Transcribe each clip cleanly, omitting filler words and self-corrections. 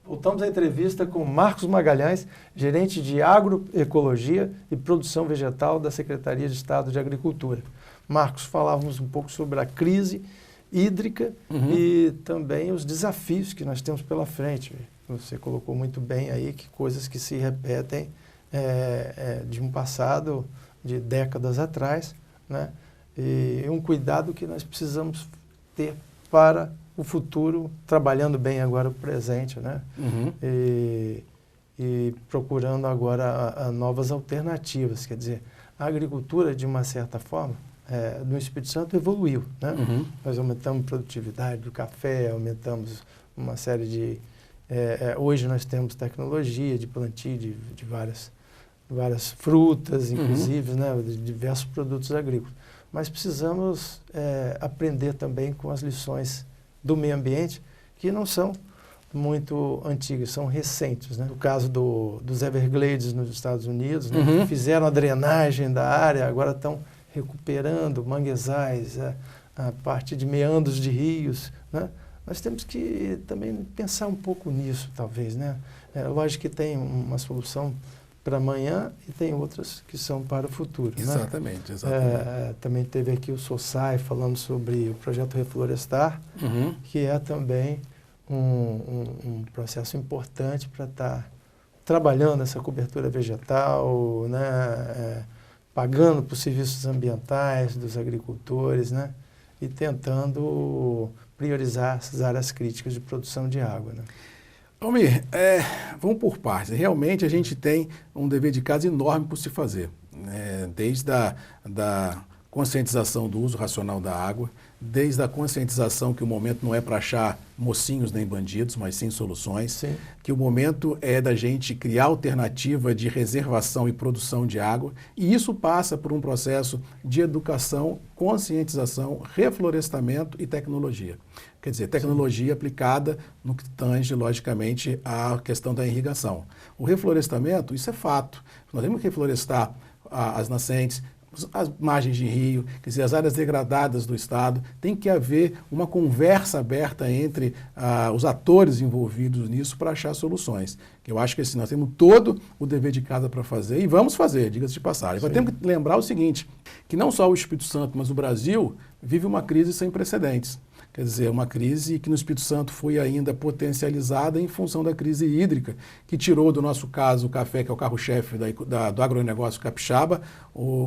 Voltamos à entrevista com Marcos Magalhães, gerente de agroecologia e produção vegetal da Secretaria de Estado de Agricultura. Marcos, falávamos um pouco sobre a crise hídrica e também os desafios que nós temos pela frente. Você colocou muito bem aí que coisas que se repetem de um passado de décadas atrás, né? E um cuidado que nós precisamos ter para o futuro, trabalhando bem agora o presente, né? E procurando agora novas alternativas. Quer dizer, a agricultura, de uma certa forma, no Espírito Santo evoluiu, né? Nós aumentamos a produtividade do café, aumentamos uma série de... hoje nós temos tecnologia de plantio de várias frutas, inclusive, né? De diversos produtos agrícolas. Mas precisamos aprender também com as lições do meio ambiente, que não são muito antigas, são recentes, né? No caso dos Everglades nos Estados Unidos, né? Que fizeram a drenagem da área, agora estão recuperando manguezais, a parte de meandros de rios, né? Nós temos que também pensar um pouco nisso, talvez, né? Lógico que tem uma solução para amanhã e tem outras que são para o futuro. Exatamente, né? exatamente. Também teve aqui o SOSAI falando sobre o projeto Reflorestar, que é também um processo importante para estar trabalhando essa cobertura vegetal, né? Pagando por serviços ambientais dos agricultores, né? E tentando priorizar essas áreas críticas de produção de água, né? Almir, vamos por partes. Realmente a gente tem um dever de casa enorme por se fazer, né? Desde da conscientização do uso racional da água, desde a conscientização que o momento não é para achar mocinhos nem bandidos, mas sim soluções, Sim. que o momento é da gente criar alternativa de reservação e produção de água, e isso passa por um processo de educação, conscientização, reflorestamento e tecnologia. Quer dizer, tecnologia Sim. aplicada no que tange, logicamente, à questão da irrigação. O reflorestamento, isso é fato. Nós temos que reflorestar as nascentes, as margens de rio, quer dizer, as áreas degradadas do Estado. Tem que haver uma conversa aberta entre os atores envolvidos nisso para achar soluções. Eu acho que assim, nós temos todo o dever de casa para fazer, e vamos fazer, diga-se de passagem. Mas temos que lembrar o seguinte, que não só o Espírito Santo, mas o Brasil vive uma crise sem precedentes. Quer dizer, uma crise que no Espírito Santo foi ainda potencializada em função da crise hídrica, que tirou do nosso caso o café, que é o carro-chefe do agronegócio capixaba,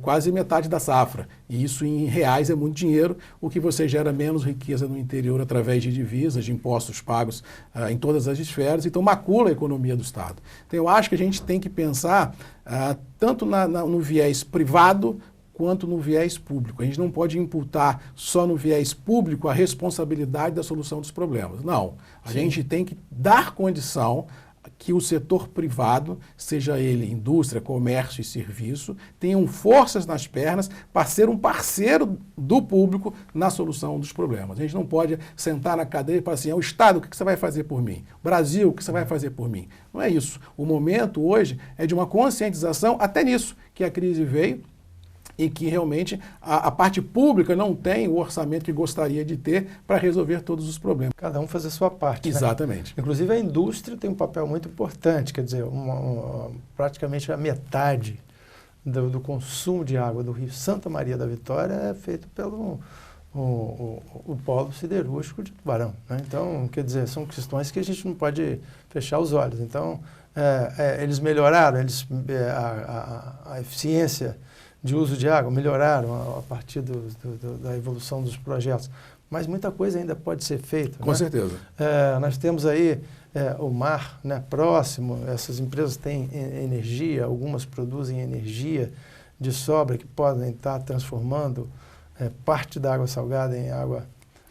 quase metade da safra. E isso em reais é muito dinheiro, o que você gera menos riqueza no interior através de divisas, de impostos pagos em todas as esferas, então macula a economia do Estado. Então eu acho que a gente tem que pensar tanto no viés privado, quanto no viés público. A gente não pode imputar só no viés público a responsabilidade da solução dos problemas. Não. A gente tem que dar condição que o setor privado, seja ele indústria, comércio e serviço, tenham forças nas pernas para ser um parceiro do público na solução dos problemas. A gente não pode sentar na cadeira e falar assim, o Estado, o que você vai fazer por mim? Brasil, o que você vai fazer por mim? Não é isso. O momento hoje é de uma conscientização até nisso, que a crise veio, e que realmente a parte pública não tem o orçamento que gostaria de ter para resolver todos os problemas. Cada um fazer a sua parte. Exatamente. Né? Inclusive a indústria tem um papel muito importante, quer dizer, praticamente a metade do consumo de água do Rio Santa Maria da Vitória é feito pelo o polo siderúrgico de Tubarão. Né? Então, quer dizer, são questões que a gente não pode fechar os olhos. Então, eles melhoraram, a eficiência de uso de água, melhoraram a partir da evolução dos projetos. Mas muita coisa ainda pode ser feita. Com certeza. Nós temos aí o mar, né, próximo, essas empresas têm energia, algumas produzem energia de sobra que podem estar transformando parte da água salgada em água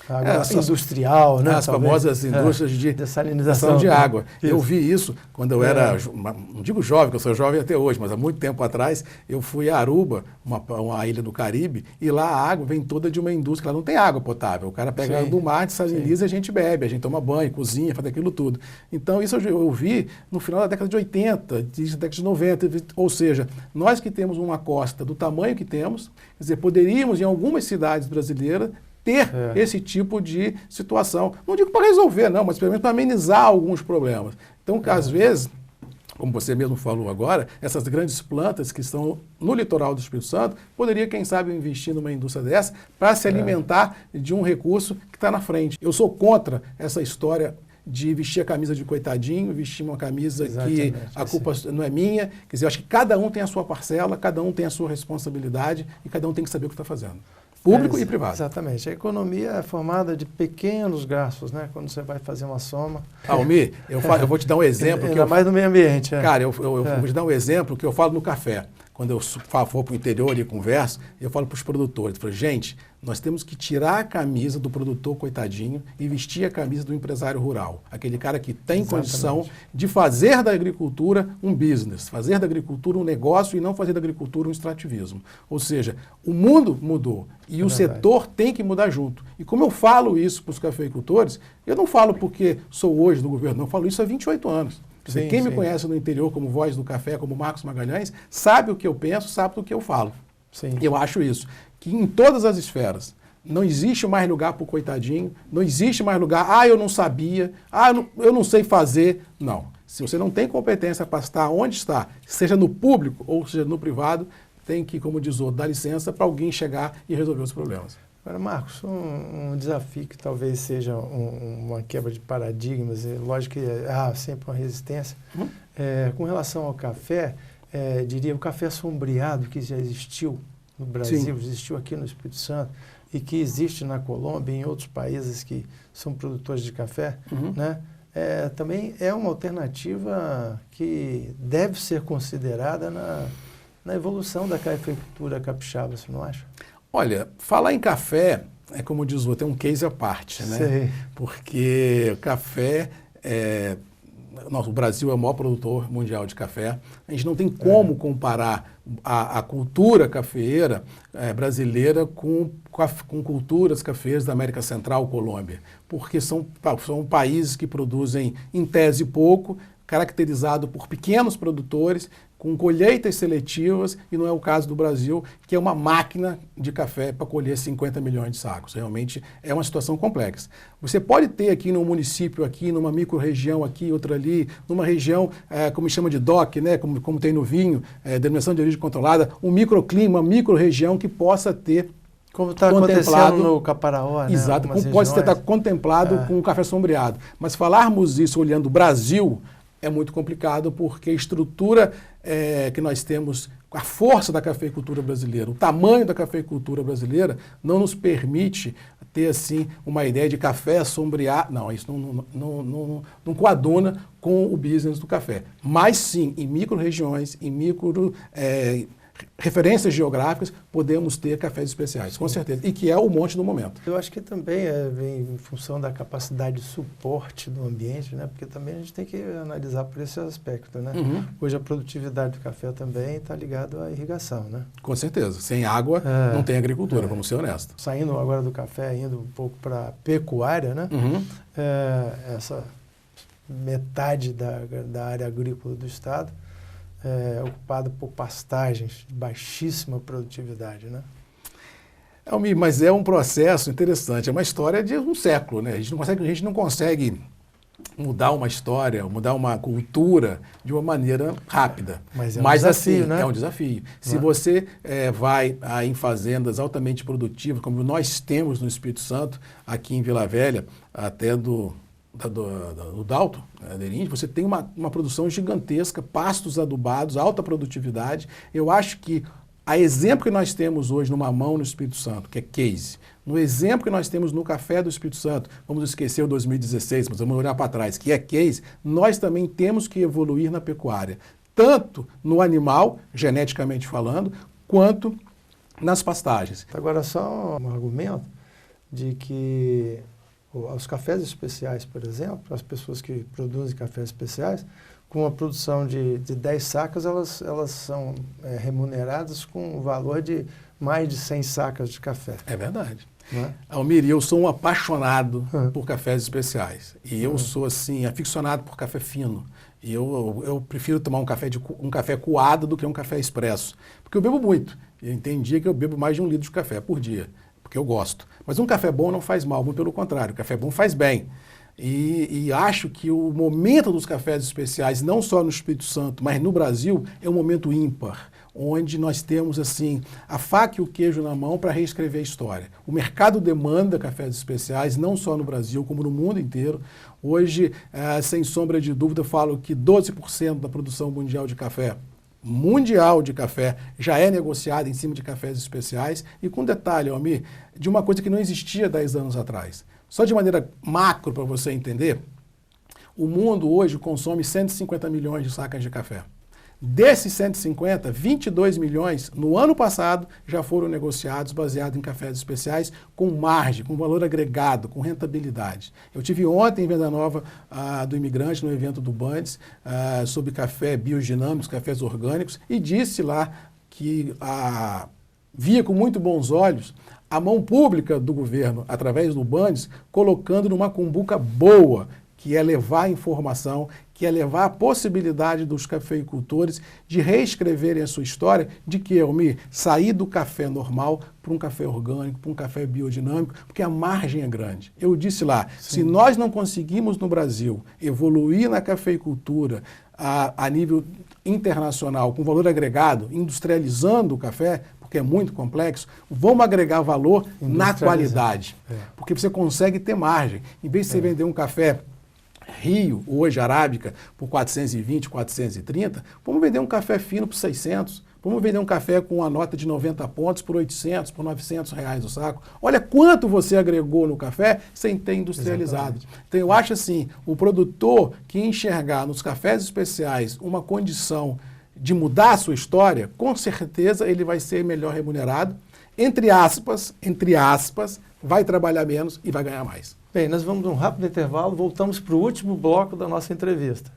Água industrial, né? As famosas indústrias de dessalinização de água. Isso. Eu vi isso quando eu era, não digo jovem, que eu sou jovem até hoje, mas há muito tempo atrás, eu fui a Aruba, uma ilha do Caribe, e lá a água vem toda de uma indústria, lá não tem água potável. O cara pega do mar, dessaliniza e a gente bebe, a gente toma banho, cozinha, faz aquilo tudo. Então isso eu vi no final da década de 80, década de 90, ou seja, nós que temos uma costa do tamanho que temos, quer dizer, poderíamos em algumas cidades brasileiras ter esse tipo de situação. Não digo para resolver, não, mas pelo menos para amenizar alguns problemas. Então, às vezes, como você mesmo falou agora, essas grandes plantas que estão no litoral do Espírito Santo, poderia, quem sabe, investir numa indústria dessa para se alimentar de um recurso que está na frente. Eu sou contra essa história de vestir a camisa de coitadinho, vestir uma camisa que a culpa não é minha. Quer dizer, eu acho que cada um tem a sua parcela, cada um tem a sua responsabilidade e cada um tem que saber o que está fazendo. Público e privado. Exatamente. A economia é formada de pequenos gastos, né? Quando você vai fazer uma soma. Almir, eu vou te dar um exemplo. Ainda mais no meio ambiente. Cara, eu vou te dar um exemplo que eu falo no café. Quando eu for para o interior e converso, eu falo para os produtores, eu falo, gente, nós temos que tirar a camisa do produtor coitadinho e vestir a camisa do empresário rural. Aquele cara que tem condição de fazer da agricultura um business, fazer da agricultura um negócio e não fazer da agricultura um extrativismo. Ou seja, o mundo mudou e o setor tem que mudar junto. E como eu falo isso para os cafeicultores, eu não falo porque sou hoje do governo, não, eu falo isso há 28 anos. Quem me conhece no interior como Voz do Café, como Marcos Magalhães, sabe o que eu penso, sabe do que eu falo. Eu acho isso, que em todas as esferas não existe mais lugar para o coitadinho, não existe mais lugar, eu não sabia, eu não sei fazer. Não. Se você não tem competência para estar onde está, seja no público ou seja no privado, tem que, como diz o outro, dar licença para alguém chegar e resolver os problemas. Agora, Marcos, um desafio que talvez seja uma quebra de paradigmas, lógico que há sempre uma resistência. Com relação ao café, diria o café sombreado que já existiu no Brasil, existiu aqui no Espírito Santo e que existe na Colômbia e em outros países que são produtores de café, né? Também é uma alternativa que deve ser considerada na evolução da cafeicultura capixaba, você não acha? Olha, falar em café, é como diz o outro, é um case à parte, né? Porque o café, o Brasil é o maior produtor mundial de café. A gente não tem como comparar a cultura cafeeira brasileira com culturas cafeeiras da América Central, Colômbia, porque são países que produzem, em tese, pouco, caracterizado por pequenos produtores, com colheitas seletivas, e não é o caso do Brasil, que é uma máquina de café para colher 50 milhões de sacos. Realmente é uma situação complexa. Você pode ter aqui num município, aqui numa micro-região, aqui, outra ali, numa região, como chama de DOC, né, como tem no vinho, denominação de origem controlada, um microclima, uma micro-região que possa ter como está acontecendo no Caparaó, né? Exato, como pode estar contemplado com o café sombreado. Mas falarmos isso olhando o Brasil é muito complicado, porque a estrutura que nós temos, a força da cafeicultura brasileira, o tamanho da cafeicultura brasileira não nos permite ter assim uma ideia de café sombreado. Não, isso não coaduna com o business do café. Mas sim, em micro-regiões, em referências geográficas, podemos ter cafés especiais, com certeza, e que é o monte do momento. Eu acho que também vem em função da capacidade de suporte do ambiente, né? Porque também a gente tem que analisar por esse aspecto, né? Hoje a produtividade do café também está ligada à irrigação, né? Com certeza. Sem água não tem agricultura, vamos ser honestos. Saindo agora do café, indo um pouco para a pecuária, né? Essa metade da área agrícola do estado ocupado por pastagens de baixíssima produtividade, né? Almir, mas é um processo interessante, é uma história de um século, né? A gente não consegue mudar uma história, mudar uma cultura de uma maneira rápida. Mas é um desafio, assim, né? É um desafio. Se você vai em fazendas altamente produtivas, como nós temos no Espírito Santo, aqui em Vila Velha, até do Dalto, você tem uma produção gigantesca, pastos adubados, alta produtividade. Eu acho que a exemplo que nós temos hoje no mamão no Espírito Santo, que é case, no exemplo que nós temos no café do Espírito Santo, vamos esquecer o 2016, mas vamos olhar para trás, que é case, nós também temos que evoluir na pecuária, tanto no animal, geneticamente falando, quanto nas pastagens. Agora, só um argumento. de que os cafés especiais, por exemplo, as pessoas que produzem cafés especiais, com a produção de 10 sacas, elas são remuneradas com o valor de mais de 100 sacas de café. É verdade. Né? Almir, eu sou um apaixonado por cafés especiais. E eu sou, assim, aficionado por café fino. E eu prefiro tomar um café coado do que um café expresso. Porque eu bebo muito. Eu entendi que eu bebo mais de 1 litro de café por dia, porque eu gosto. Mas um café bom não faz mal, muito pelo contrário. O café bom faz bem. E acho que o momento dos cafés especiais, não só no Espírito Santo, mas no Brasil, é um momento ímpar, onde nós temos assim a faca e o queijo na mão para reescrever a história. O mercado demanda cafés especiais, não só no Brasil, como no mundo inteiro. Hoje, sem sombra de dúvida, falo que 12% da produção mundial de café já é negociada em cima de cafés especiais. E com detalhe, Almir, de uma coisa que não existia 10 anos atrás. Só de maneira macro para você entender, o mundo hoje consome 150 milhões de sacas de café. Desses 150, 22 milhões no ano passado já foram negociados baseados em cafés especiais com margem, com valor agregado, com rentabilidade. Eu tive ontem em Venda Nova do Imigrante, no evento do Bundes, sobre café biodinâmicos, cafés orgânicos, e disse lá que via com muito bons olhos a mão pública do governo, através do Bundes, colocando numa cumbuca boa, que é levar a informação, que é levar a possibilidade dos cafeicultores de reescreverem a sua história, de que, Almir, sair do café normal para um café orgânico, para um café biodinâmico, porque a margem é grande. Eu disse lá, se nós não conseguimos no Brasil evoluir na cafeicultura a nível internacional, com valor agregado, industrializando o café, porque é muito complexo, vamos agregar valor na qualidade. Porque você consegue ter margem. Em vez de você vender um café Rio, hoje arábica, por 420, 430, vamos vender um café fino por 600, vamos vender um café com uma nota de 90 pontos por 800, por 900 reais o saco. Olha quanto você agregou no café sem ter industrializado. Exatamente. Então eu acho assim, o produtor que enxergar nos cafés especiais uma condição de mudar a sua história, com certeza ele vai ser melhor remunerado, entre aspas, vai trabalhar menos e vai ganhar mais. Bem, nós vamos a um rápido intervalo, voltamos para o último bloco da nossa entrevista.